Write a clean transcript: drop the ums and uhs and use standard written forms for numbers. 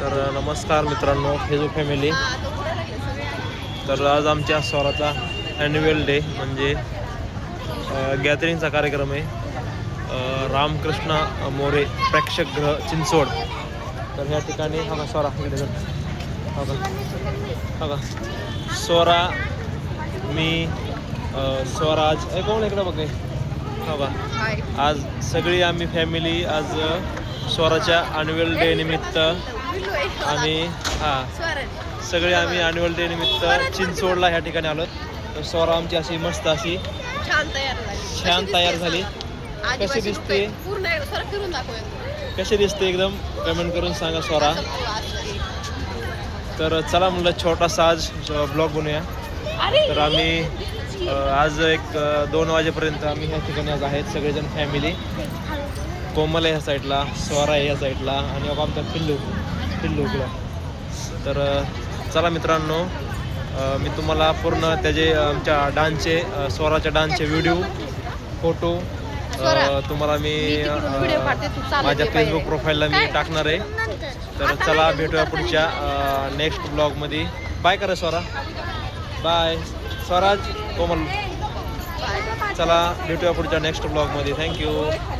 तर नमस्कार मित्रांनो, फेजू फॅमिली. तर आज आमच्या स्वराचा ॲन्युअल डे म्हणजे गॅदरिंगचा कार्यक्रम आहे. रामकृष्ण मोरे प्रेक्षकगृह चिंचवड. तर ह्या ठिकाणी हा स्वरा इकडे बघा स्वरा मी स्वराज कोण इकडं बघ बघा. आज सगळी आम्ही फॅमिली आज स्वराच्या ॲन्युअल डे निमित्त आम्ही सगळे आम्ही ॲन्युअल डे निमित्त चिंचवडला ह्या ठिकाणी आलो. तर स्वरा आमची अशी मस्त अशी छान तयार झाली. कशी दिसते कशी दिसते एकदम कमेंट करून सांगा स्वरा. तर चला म्हणलं छोटासा आज ब्लॉग बनवूया. तर आम्ही आज एक 2 वाजेपर्यंत आम्ही ह्या ठिकाणी आज आहेत सगळेजण फॅमिली. कोमल आहे ह्या साईडला, स्वरा आहे ह्या साईडला आणि आमचा पिल्लू इकडं. तर चला मित्रांनो, मी तुम्हाला पूर्ण त्याचे आमच्या डान्सचे स्वराच्या डान्सचे व्हिडिओ फोटो तुम्हाला मी माझ्या फेसबुक प्रोफाईलला मी टाकणार आहे. तर चला भेटूया पुढच्या नेक्स्ट ब्लॉगमध्ये. बाय करा स्वरा. बाय स्वराज कोमल. चला भेटूया पुढच्या नेक्स्ट ब्लॉगमध्ये. थँक्यू.